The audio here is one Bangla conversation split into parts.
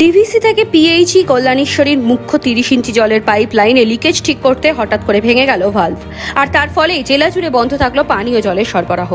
ডিভিসি থেকে পিএইচই কল্যাণেশ্বরীর মুখ্য 30 ইঞ্চি জলের পাইপ লাইনে লিকেজ ঠিক করতে হঠাৎ করে ভেঙে গেল ভালভ। আর তার ফলে জেলা জুড়ে বন্ধ থাকলো পানীয় জলের সরবরাহ।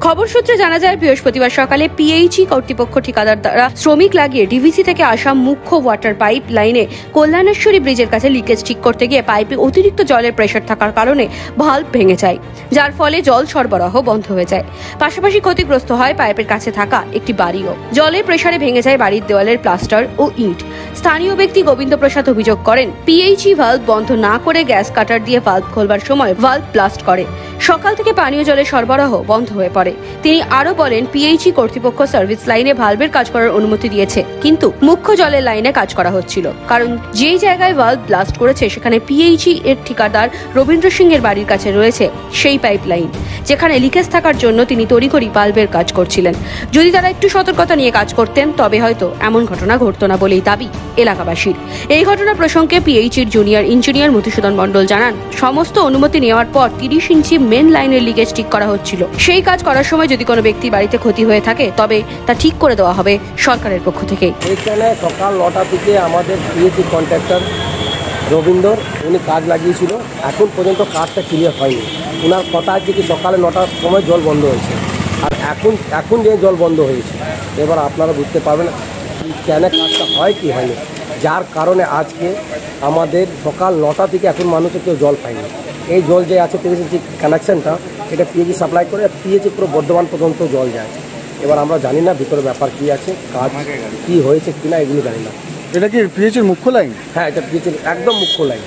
খবর সূত্রে জানা যায়, বৃহস্পতিবার সকালে পিএইচই কর্তৃপক্ষ ঠিকাদার দ্বারা শ্রমিক লাগিয়ে ডিভিসি থেকে আসা মুখ্য ওয়াটার পাইপ লাইনে কল্যাণেশ্বরী ব্রিজের কাছে লিকেজ ঠিক করতে গিয়ে পাইপে অতিরিক্ত জলের প্রেশার থাকার কারণে ভালভ ভেঙে যায়, যার ফলে জল সরবরাহ বন্ধ হয়ে যায়। পাশাপাশি ক্ষতিগ্রস্ত হয় পাইপের কাছে থাকা একটি বাড়িও। জলের প্রেসারে ভেঙে যায় বাড়ির দেওয়ালের প্লাস্টার ও ইট। স্থানীয় ব্যক্তি গোবিন্দ প্রসাদ অভিযোগ করেন, পিএইচই ভালভ বন্ধ না করে গ্যাস কাটার দিয়ে ভালভ খোলবার সময় ভালভ ব্লাস্ট করে। সকাল থেকে পানীয় জলের সরবরাহ বন্ধ হয়ে পড়ে। তিনি আরো বলেন, পিএইচই কর্তৃপক্ষ সার্ভিস লাইনে ভালভের কাজ করার অনুমতি দিয়েছে, কিন্তু মুখ্য জলের লাইনে কাজ করা হচ্ছিল, কারণ যেই জায়গায় ভালভ ব্লাস্ট করেছে সেখানে পিএইচই এর ঠিকাদার রবীন্দ্র সিং এর বাড়ির কাছে রয়েছে সেই পাইপ লাইন, যেখানে লিকেজ থাকার জন্য তিনি তড়িঘড়ি ভালভের কাজ করছিলেন। যদি তারা একটু সতর্কতা নিয়ে কাজ করতেন তবে হয়তো এমন ঘটনা ঘটতো না বলেই দাবি এলাকাবাসীর। এই ঘটনা প্রসঙ্গে পিএইচির জুনিয়র ইঞ্জিনিয়ার মধুসূদন মণ্ডল জানান, সমস্ত অনুমতি নেওয়ার পর 30 ইঞ্চি মেন লাইনের লিকেজ ঠিক করা হচ্ছিল। সেই কাজ করার সময় যদি কোনো ব্যক্তির বাড়িতে ক্ষতি হয়ে থাকে তবে তা ঠিক করে দেওয়া হবে সরকারের পক্ষ থেকে। এখানে সকাল 9টা থেকে আমাদের পিএইচি কন্ট্রাক্টর রবীন্দ্র উনি কাজ লাগিয়েছিল, এখন পর্যন্ত কাজটা ক্লিয়ার হয়নি। ওনার কথা আছে কি সকালে 9টার সময় জল বন্ধ হয়েছে, আর এখন যে জল বন্ধ হয়েছে, এবার আপনারা বুঝতে পারবেন কেন কাজটা হয় কি হয়নি, যার কারণে আজকে আমাদের সকাল 9টা থেকে এখন মানুষের কেউ জল পায়নি। এই জল যে আছে 30 ইঞ্চি কানেকশানটা, এটা পিএইচি সাপ্লাই করে, পিএইচি পুরো বর্ধমান পর্যন্ত জল যায়। এবার আমরা জানি না ভিতরে ব্যাপার কী আছে, কাজ কী হয়েছে কিনা এগুলো জানি না। এটা কি পিএইচির মুখ্য লাইন? হ্যাঁ, এটা পিএইচির একদম মুখ্য লাইন।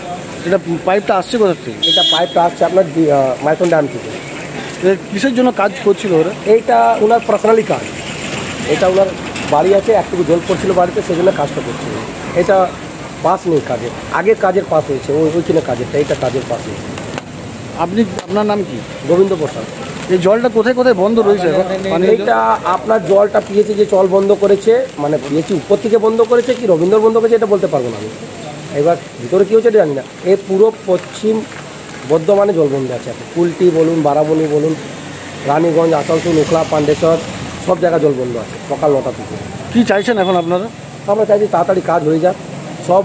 এটা পাইপটা আসছে কোথা থেকে? এটা পাইপটা আসছে আপনার মাইথন ড্যাম থেকে। কিসের জন্য কাজ করছিল ওরা? এইটা ওনার পার্সোনালি কাজ, এটা ওনার বাড়ি আছে, একটু জল পড়ছিল বাড়িতে, সেই জন্য কাজটা করছিল। এটা পাস নেই কাজের, আগের কাজের পাস হয়েছে, ওইখানে কাজেরটা, এইটা কাজের পাস হয়েছে। আপনার নাম কি? গোবিন্দ প্রসাদ। এই জলটা কোথায় কোথায় বন্ধ রয়েছে? এইটা আপনার জলটা পিএইচি যে জল বন্ধ করেছে, মানে পিএইচি উপর থেকে বন্ধ করেছে কি রবীন্দ্র বন্ধ করেছে এটা বলতে পারবো না আমি। এবার ভিতরে কী হচ্ছে এটা জানি না। এই পুরো পশ্চিম বর্ধমানে জল বন্ধ আছে, কুলটি বলুন, বারাবণী বলুন, রানীগঞ্জ, আসানসোল, নোখলা, পান্ডেশ্বর, সব জায়গায় জল বন্ধ আছে সকাল 9টা থেকে। কী চাইছেন এখন আপনারা? আমরা চাইছি তাড়াতাড়ি কাজ হয়ে যাক। সব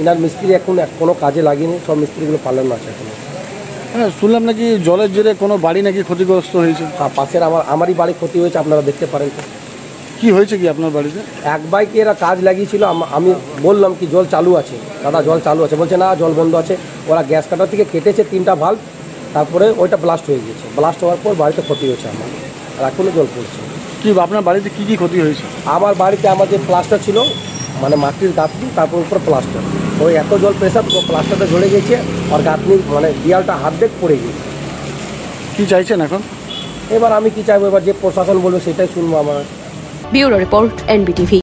এনার মিস্ত্রি এখন কোনো কাজে লাগেনি, সব মিস্ত্রিগুলো পারলেন না আছে এখন। হ্যাঁ, শুনলাম নাকি জলের জেরে কোনো বাড়ি নাকি ক্ষতিগ্রস্ত হয়েছে। পাশের আমারই বাড়ি ক্ষতি হয়েছে, আপনারা দেখতে পারেন। তো কী হয়েছে কি আপনার বাড়িতে? এক বাইকে এরা কাজ লাগিয়েছিল, আমি বললাম কি জল চালু আছে দাদা, জল চালু আছে, বলছে না জল বন্ধ আছে। ওরা গ্যাস কাটার থেকে কেটেছে 3টা ভাল্ব, তারপরে ওইটা ব্লাস্ট হয়ে গেছে। ব্লাস্ট হওয়ার পর বাড়িতে ক্ষতি হয়েছে আমার, আর এখনও জল পড়ছে। কি আপনার বাড়িতে কী কী ক্ষতি হয়েছে? আমার বাড়িতে আমার যে প্লাস্টার ছিল, মানে মাটির গাঁথনি, তারপর উপর প্লাস্টার, ওই এত জল প্রেসার প্লাস্টারটা ঝরে গেছে, আর গাঁথনি মানে দেয়ালটা হাত দেখ পড়ে গেছে। কী চাইছেন এখন? এবার আমি কি চাইবো, এবার যে প্রশাসন বলবে সেটাই শুনবো আমার। Bureau report, NBTV.